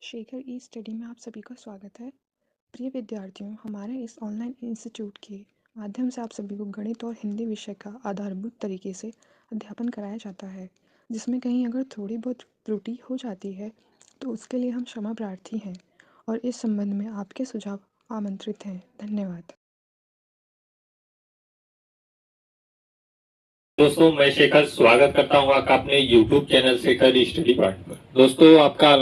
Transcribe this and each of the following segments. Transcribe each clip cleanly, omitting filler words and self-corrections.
शेखर ई study में आप सभी का स्वागत है। प्रिय विद्यार्थियों, हमारे इस ऑनलाइन इंस्टीट्यूट के माध्यम से आप सभी को गणित और हिंदी विषय का आधारभूत तरीके से अध्यापन कराया जाता है, जिसमें कहीं अगर थोड़ी बहुत त्रुटि हो जाती है तो उसके लिए हम क्षमा प्रार्थी हैं और इस संबंध में आपके सुझाव आमंत्रित हैं। धन्यवाद। दोस्तों, मैं शेखर स्वागत करता हूँ आपका अपने YouTube channel Shekhar study part पर। दोस्तों, आपका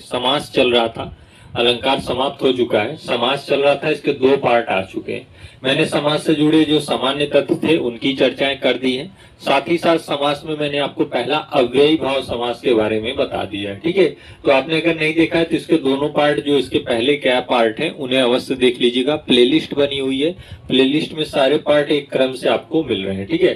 समास चल रहा था। अलंकार समाप्त हो चुका है, समास चल रहा था। इसके दो पार्ट आ चुके हैं। मैंने समास से जुड़े जो सामान्य तत्व थे उनकी चर्चाएं कर दी हैं। साथ ही साथ समास में मैंने आपको पहला अव्ययी भाव समास के बारे में बता दिया है। ठीक है, तो आपने अगर नहीं देखा है तो इसके दोनों पार्ट, जो इसके पहले क्या पार्ट है, उन्हें अवश्य देख लीजिएगा। प्लेलिस्ट बनी हुई है, प्लेलिस्ट में सारे पार्ट एक क्रम से आपको मिल रहे हैं। ठीक है,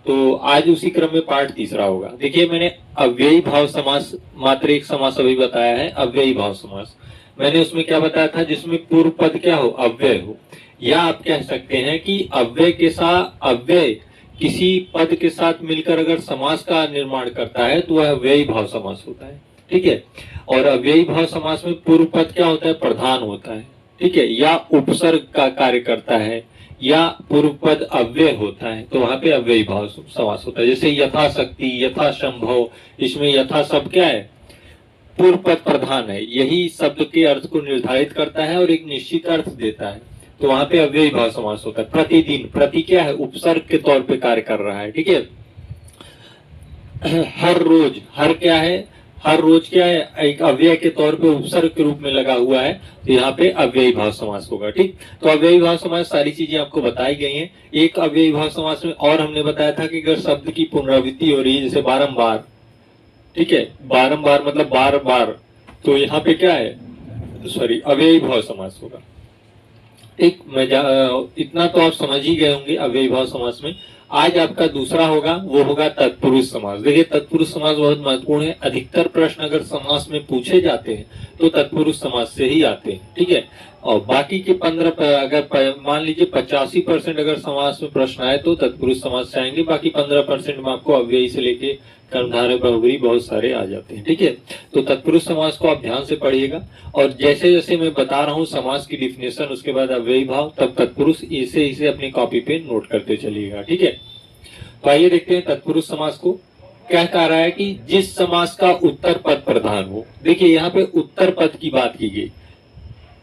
तो आज उसी क्रम में पार्ट तीसरा होगा। देखिए, मैंने अव्ययी भाव समास, मात्र एक समास अभी बताया है, अव्ययी भाव समास। मैंने उसमें क्या बताया था, जिसमें पूर्व पद क्या हो, अव्यय हो, या आप कह सकते हैं कि अव्यय के साथ अव्यय किसी पद के साथ मिलकर अगर समास का निर्माण करता है तो वह अव्ययी भाव समास होता है। ठीक है, और अव्ययी भाव समास में पूर्व पद क्या होता है, प्रधान होता है। ठीक है, या उपसर्ग का कार्य करता है, या पूर्व पद अव्यय होता है, तो वहां पे अव्ययी भाव समास होता है। जैसे यथाशक्ति, यथासंभव, इसमें यथा शब्द क्या है, पूर्व पद प्रधान है। यही शब्द के अर्थ को निर्धारित करता है और एक निश्चित अर्थ देता है, तो वहां पे अव्ययी भाव समास होता है। प्रतिदिन, प्रति क्या है, उपसर्ग के तौर पे कार्य कर रहा है। ठीक है, हर रोज, हर क्या है, हर रोज क्या है, एक अव्यय के तौर पे उपसर्ग के रूप में लगा हुआ है, तो यहाँ पे अव्ययी भाव समास होगा। ठीक, तो अव्ययी भाव समास सारी चीजें आपको बताई गई हैं। एक अव्ययी भाव समास में और हमने बताया था कि अगर शब्द की पुनरावृत्ति हो रही है, जैसे बारंबार, ठीक है, बारंबार मतलब बार बार, तो यहाँ पे क्या है, अव्ययी भाव समास होगा। एक इतना तो आप समझ ही गए होंगे अव्ययी भाव समास में। आज आपका दूसरा होगा, वो होगा तत्पुरुष समास। देखिए, तत्पुरुष समास बहुत महत्वपूर्ण है। अधिकतर प्रश्न अगर समास में पूछे जाते हैं तो तत्पुरुष समास से ही आते हैं। ठीक है, और बाकी के 15 अगर मान लीजिए 85% अगर समास में प्रश्न आए तो तत्पुरुष समास से आएंगे। बाकी 15% में आपको अव्ययी से लेके कर्मधारय बहुब्रीहि बहुत सारे आ जाते हैं। ठीक है, तो तत्पुरुष समास को आप ध्यान से पढ़िएगा, और जैसे जैसे मैं बता रहा हूँ समास की डिफिनेशन, उसके बाद अव्ययी भाव, तब तत्पुरुष, इसे अपनी कॉपी पे नोट करते चलिएगा। ठीक है, तो आइए देखते हैं तत्पुरुष समास को क्या कह रहा है कि जिस समास का उत्तर पद प्रधान हो। देखिए, यहाँ पे उत्तर पद की बात की गई।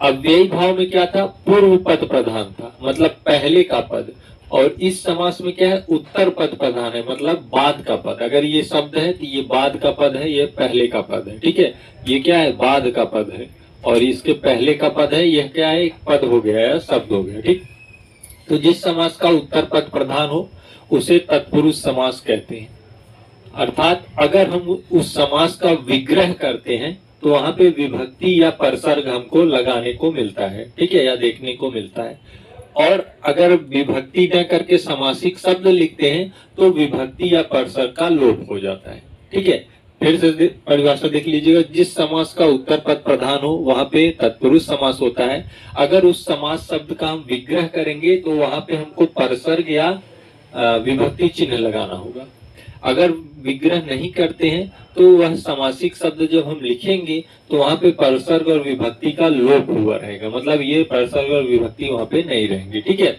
अव्ययी भाव में क्या था, पूर्व पद प्रधान था, मतलब पहले का पद, और इस समास में क्या है, उत्तर पद प्रधान है, मतलब बाद का पद। अगर ये शब्द है तो ये बाद का पद है, ये पहले का पद है। ठीक है, ये क्या है, बाद का पद है, और इसके पहले का पद है, यह क्या है, एक पद हो गया है, शब्द हो गया। ठीक, तो जिस समास का उत्तर पद प्रधान हो उसे तत्पुरुष समास कहते हैं। अर्थात अगर हम उस समास का विग्रह करते हैं तो वहां पे विभक्ति या परसर्ग हमको लगाने को मिलता है। ठीक है, या देखने को मिलता है। और अगर विभक्ति न करके समासिक शब्द लिखते हैं तो विभक्ति या परसर्ग का लोप हो जाता है। ठीक है, फिर से परिभाषा देख लीजिएगा। जिस समास का उत्तर पद प्रधान हो वहां पे तत्पुरुष समास होता है। अगर उस समास शब्द का हम विग्रह करेंगे तो वहां पे हमको परसर्ग या विभक्ति चिन्ह लगाना होगा। अगर विग्रह नहीं करते हैं तो वह समासिक शब्द जब हम लिखेंगे तो वहां पे परसर्ग और विभक्ति का लोप हुआ रहेगा, मतलब ये परसर्ग और विभक्ति वहां पे नहीं रहेंगे। ठीक है,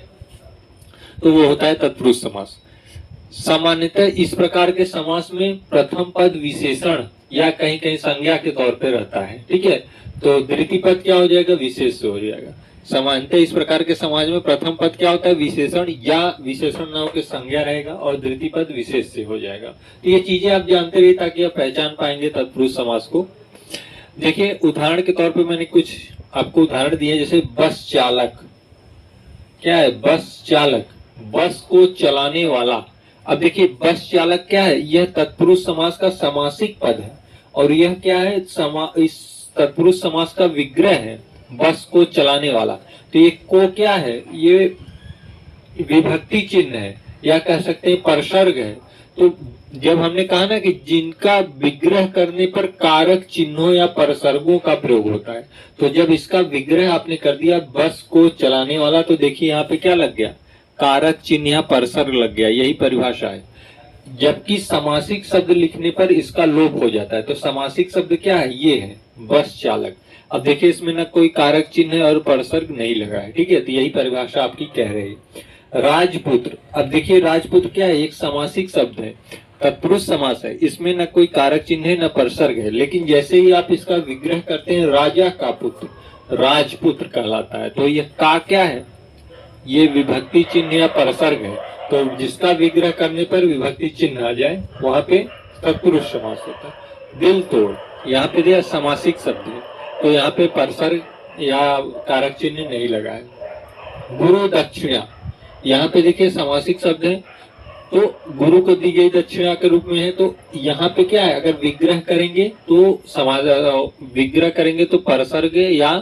तो वो होता है तत्पुरुष समास। सामान्यतः इस प्रकार के समास में प्रथम पद विशेषण या कहीं कहीं संज्ञा के तौर पे रहता है। ठीक है, तो द्वितीय पद क्या हो जाएगा, विशेष से हो जाएगा। सामान्यतः इस प्रकार के समाज में प्रथम पद क्या होता है, विशेषण, या विशेषण न होकर संज्ञा रहेगा, और द्वितीय पद विशेष से हो जाएगा। तो ये चीजें आप जानते रहिए ताकि आप पहचान पाएंगे तत्पुरुष समास को। देखिए, उदाहरण के तौर पे मैंने कुछ आपको उदाहरण दिए, जैसे बस चालक, क्या है, बस चालक, बस को चलाने वाला। अब देखिए, बस चालक क्या है, यह तत्पुरुष समास का समासिक पद है, और यह क्या है, इस तत्पुरुष समास का विग्रह है, बस को चलाने वाला। तो ये को क्या है, ये विभक्ति चिन्ह है, या कह सकते हैं परसर्ग है। तो जब हमने कहा ना कि जिनका विग्रह करने पर कारक चिन्हों या परसर्गों का प्रयोग होता है, तो जब इसका विग्रह आपने कर दिया बस को चलाने वाला, तो देखिए यहाँ पे क्या लग गया, कारक चिन्ह या परसर्ग लग गया। यही परिभाषा है। जबकि समासिक शब्द लिखने पर इसका लोप हो जाता है। तो समासिक शब्द क्या है, ये है बस चालक। अब देखिए इसमें ना कोई कारक चिन्ह है और परसर्ग नहीं लगा है, ठीक है, तो यही परिभाषा आपकी कह रही है। राजपुत्र, अब देखिए राजपुत्र क्या है, एक समासिक शब्द है, तत्पुरुष समास है, इसमें न कोई कारक चिन्ह है न परसर्ग है, लेकिन जैसे ही आप इसका विग्रह करते हैं राजा का पुत्र, राजपुत्र कहलाता है। तो ये का क्या है, ये विभक्ति चिन्ह या परसर्ग है, तो जिसका विग्रह करने पर विभक्ति चिन्ह आ जाए वहां पे तत्पुरुष समास होता है। दिल तोड़, यहाँ पे दिया समासिक शब्द है, तो यहाँ पे परसर्ग या कारक चिन्ह नहीं लगा है। गुरु दक्षिणा, यहाँ पे देखिए समासिक शब्द है, तो गुरु को दी गई दक्षिणा के रूप में है, तो यहाँ पे क्या है, अगर विग्रह करेंगे तो विग्रह करेंगे तो परसर्ग या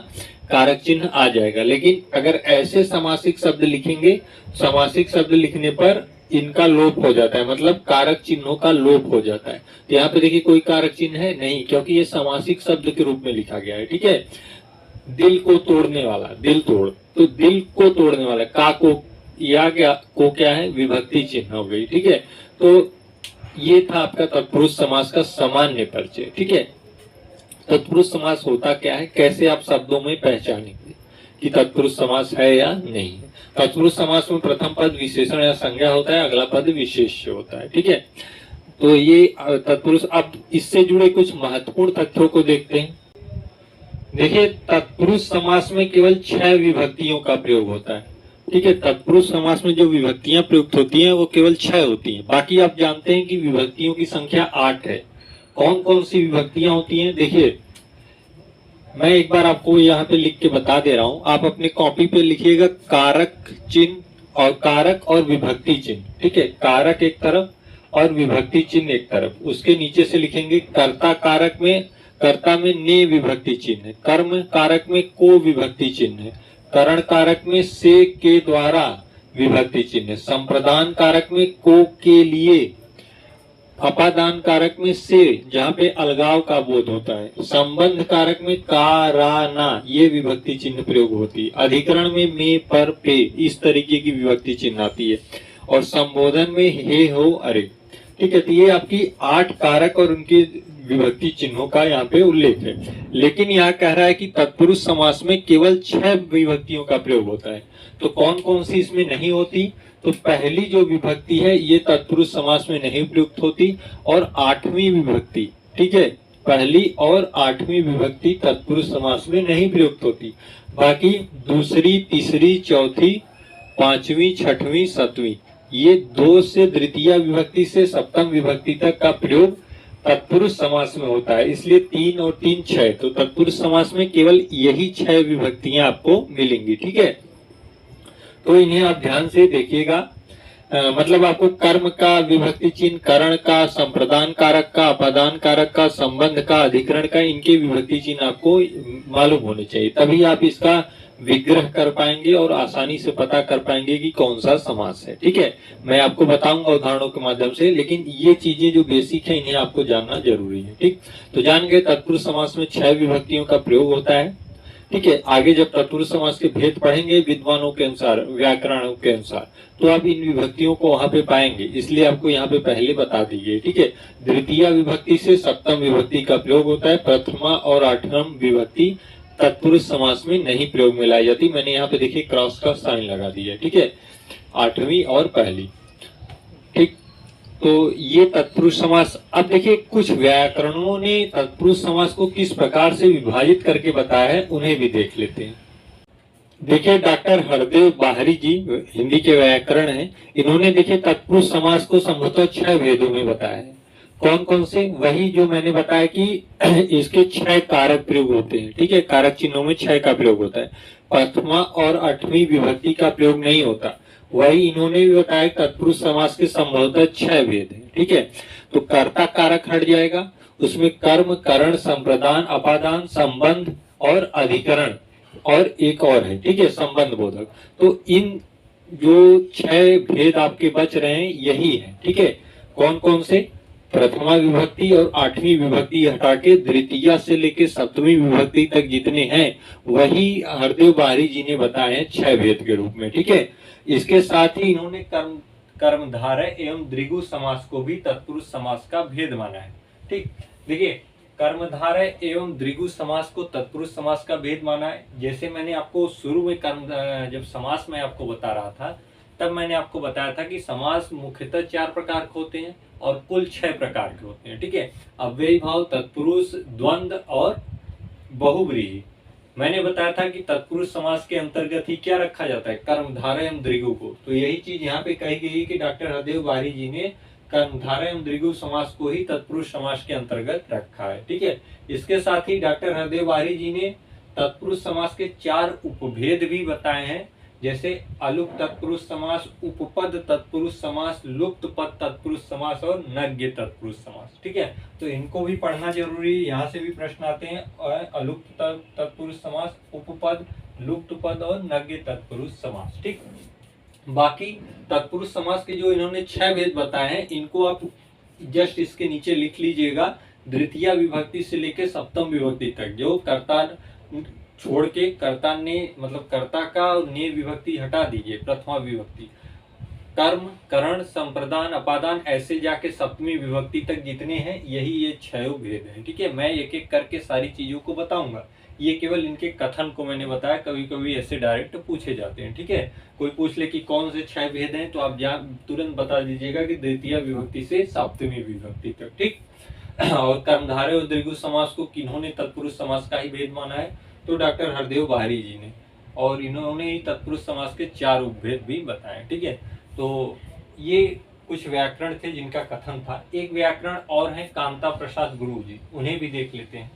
कारक चिन्ह आ जाएगा, लेकिन अगर ऐसे समासिक शब्द लिखेंगे, समासिक शब्द लिखने पर इनका लोप हो जाता है, मतलब कारक चिन्हों का लोप हो जाता है। तो यहाँ पे देखिए कोई कारक चिन्ह है नहीं, क्योंकि ये समासिक शब्द के रूप में लिखा गया है, ठीक है। दिल को तोड़ने वाला, दिल तोड़, तो दिल को तोड़ने वाला का को या क्या है, विभक्ति चिन्ह हो गई, ठीक है। तो ये था आपका तत्पुरुष समास का सामान्य परिचय, ठीक है। तत्पुरुष समास होता क्या है, कैसे आप शब्दों में पहचानेंगे कि तत्पुरुष समास है या नहीं है। तत्पुरुष समास में प्रथम पद विशेषण या संज्ञा होता है, अगला पद विशेष्य होता है, ठीक है। तो ये तत्पुरुष, अब इससे जुड़े कुछ महत्वपूर्ण तथ्यों को देखते हैं। देखिए तत्पुरुष समास में केवल 6 विभक्तियों का प्रयोग होता है, ठीक है। तत्पुरुष समास में जो विभक्तियां प्रयुक्त होती हैं वो केवल 6 होती हैं, बाकी आप जानते हैं कि विभक्तियों की संख्या 8 है। कौन कौन सी विभक्तियां होती हैं, देखिए मैं एक बार आपको यहाँ पे लिख के बता दे रहा हूं, आप अपने कॉपी पे लिखिएगा कारक चिन्ह और कारक और विभक्ति चिन्ह, ठीक है। कारक एक तरफ और विभक्ति चिन्ह एक तरफ, उसके नीचे से लिखेंगे कर्ता कारक में, कर्ता में ने विभक्ति चिन्ह है, कर्म कारक में को विभक्ति चिन्ह है, करण कारक में से के द्वारा विभक्ति चिन्ह, संप्रदान कारक में को के लिए, अपादान कारक में से जहाँ पे अलगाव का बोध होता है, संबंध कारक में का रा ना ये विभक्ति चिन्ह प्रयोग होती है, अधिकरण में पर पे इस तरीके की विभक्ति चिन्ह आती है, और संबोधन में हे हो अरे, ठीक है। तो ये आपकी 8 कारक और उनके विभक्ति चिन्हों का यहाँ पे उल्लेख है, लेकिन यहाँ कह रहा है कि तत्पुरुष समास में केवल 6 विभक्तियों का प्रयोग होता है। तो कौन कौन सी इसमें नहीं होती, तो पहली जो विभक्ति है ये तत्पुरुष समास में नहीं प्रयुक्त होती, और 8वीं विभक्ति, ठीक है, पहली और 8वीं विभक्ति तत्पुरुष समास में नहीं प्रयुक्त होती, बाकी दूसरी, तीसरी, चौथी, 5वीं, 6वीं, 7वीं ये 2 से द्वितीय विभक्ति से सप्तम विभक्ति तक का प्रयोग तत्पुरुष समास में होता है, इसलिए 3 और 3 6, तो तत्पुरुष समास में केवल यही 6 विभक्तियां आपको मिलेंगी, ठीक है। तो इन्हें आप ध्यान से देखिएगा, मतलब आपको कर्म का विभक्ति चिन्ह, करण का, संप्रदान कारक का, अपादान कारक का, संबंध का, अधिकरण का, इनके विभक्ति चिन्ह आपको मालूम होने चाहिए, तभी आप इसका विग्रह कर पाएंगे और आसानी से पता कर पाएंगे कि कौन सा समास है, ठीक है। मैं आपको बताऊंगा उदाहरणों के माध्यम से, लेकिन ये चीजें जो बेसिक है इन्हें आपको जानना जरूरी है, ठीक। तो जान गए तत्पुरुष समास में 6 विभक्तियों का प्रयोग होता है, ठीक है। आगे जब तत्पुरुष समास के भेद पढ़ेंगे विद्वानों के अनुसार, व्याकरणों के अनुसार, तो आप इन विभक्तियों को वहां पे पाएंगे, इसलिए आपको यहाँ पे पहले बता दी गई, ठीक है। द्वितीय विभक्ति से सप्तम विभक्ति का प्रयोग होता है, प्रथमा और 8वीं विभक्ति तत्पुरुष समास में नहीं प्रयोग में लाई जाती। मैंने यहाँ पे देखिए क्रॉस का साइन लगा दिया है, ठीक है, 8वीं और पहली, ठीक। तो ये तत्पुरुष समास, अब देखिए कुछ व्याकरणों ने तत्पुरुष समास को किस प्रकार से विभाजित करके बताया है उन्हें भी देख लेते हैं। देखिए डॉक्टर हरदेव बाहरी जी हिंदी के व्याकरण हैं, इन्होंने देखिए तत्पुरुष समास को संभवतः 6 भेदों में बताया है। कौन कौन से, वही जो मैंने बताया कि इसके 6 कारक प्रयोग होते हैं, ठीक है, कारक चिन्हों में 6 का प्रयोग होता है, प्रथमा और 8वीं विभक्ति का प्रयोग नहीं होता। वही इन्होंने भी बताया तत्पुरुष समास के संभवतः 6 भेद हैं, ठीक है। तो कर्ता कारक हट जाएगा, उसमें कर्म, करण, संप्रदान, अपादान, संबंध और अधिकरण, और एक और है, ठीक है, संबंध बोधक। तो इन जो 6 भेद आपके बच रहे हैं यही है, ठीक है। कौन कौन से, प्रथमा विभक्ति और 8वीं विभक्ति हटा के द्वितीय से लेके 7वीं विभक्ति तक जितने हैं वही हरदेव बाहरी जी ने बताए हैं 6 भेद के रूप में, ठीक है। इसके साथ ही इन्होंने कर्मधारय एवं द्विगु समास को भी तत्पुरुष समास का भेद माना है, ठीक। देखिए कर्मधारय एवं द्विगु समास को तत्पुरुष समास का भेद माना है। जैसे मैंने आपको शुरू में जब समास में आपको बता रहा था तब मैंने आपको बताया था कि समास मुख्यतः 4 प्रकार के होते हैं और कुल 6 प्रकार के होते हैं। ठीक है, अव्ययी भाव, तत्पुरुष, द्वंद्व और बहुव्रीहि। मैंने बताया था कि तत्पुरुष समास के अंतर्गत ही क्या रखा जाता है, कर्मधारय एवं द्विगु को। तो यही चीज यहाँ पे कही गई कि डॉक्टर हरदेव बारी जी ने कर्मधारय एवं द्विगु समास को ही तत्पुरुष समास के अंतर्गत रखा है। ठीक है, इसके साथ ही डॉक्टर हरदेव बारी जी ने तत्पुरुष समास के 4 उपभेद भी बताए हैं, जैसे अलुक तत्पुरुष समास, उपपद तत्पुरुष समास, लुप्त पद तत्पुरुष समास और नज्ञ तत्पुरुष समास। ठीक है, तो इनको भी पढ़ना जरूरी है, यहाँ से भी प्रश्न आते हैं। अलुप्त तत्पुरुष समास, उपपद, लुप्त पद और नज्ञ तत्पुरुष समास। ठीक, बाकी तत्पुरुष समास के जो इन्होंने 6 भेद बताए हैं, इनको आप जस्ट इसके नीचे लिख लीजिएगा। द्वितीय विभक्ति से लेकर सप्तम विभक्ति तक, जो कर्ता छोड़ के कर्ता ने मतलब कर्ता का ने विभक्ति हटा दीजिए, प्रथमा विभक्ति, कर्म, करण, संप्रदान, अपादान, ऐसे जाके सप्तमी विभक्ति तक जितने हैं, यही ये 6 भेद हैं। ठीक है, मैं एक एक करके सारी चीजों को बताऊंगा। ये केवल इनके कथन को मैंने बताया, कभी कभी ऐसे डायरेक्ट पूछे जाते हैं। ठीक है, कोई पूछ ले कि कौन से 6 भेद हैं, तो आप तुरंत बता दीजिएगा कि द्वितीय विभक्ति से सप्तमी विभक्ति तक। ठीक, और कर्मधारय और द्विगु समास को किन्होंने तत्पुरुष समास का ही भेद माना है, तो डॉक्टर हरदेव बाहरी जी ने, और इन्होंने ही तत्पुरुष समास के 4 उपभेद भी बताए। ठीक है, तो ये कुछ व्याकरण थे जिनका कथन था। एक व्याकरण और है कांता प्रसाद गुरु जी, उन्हें भी देख लेते हैं।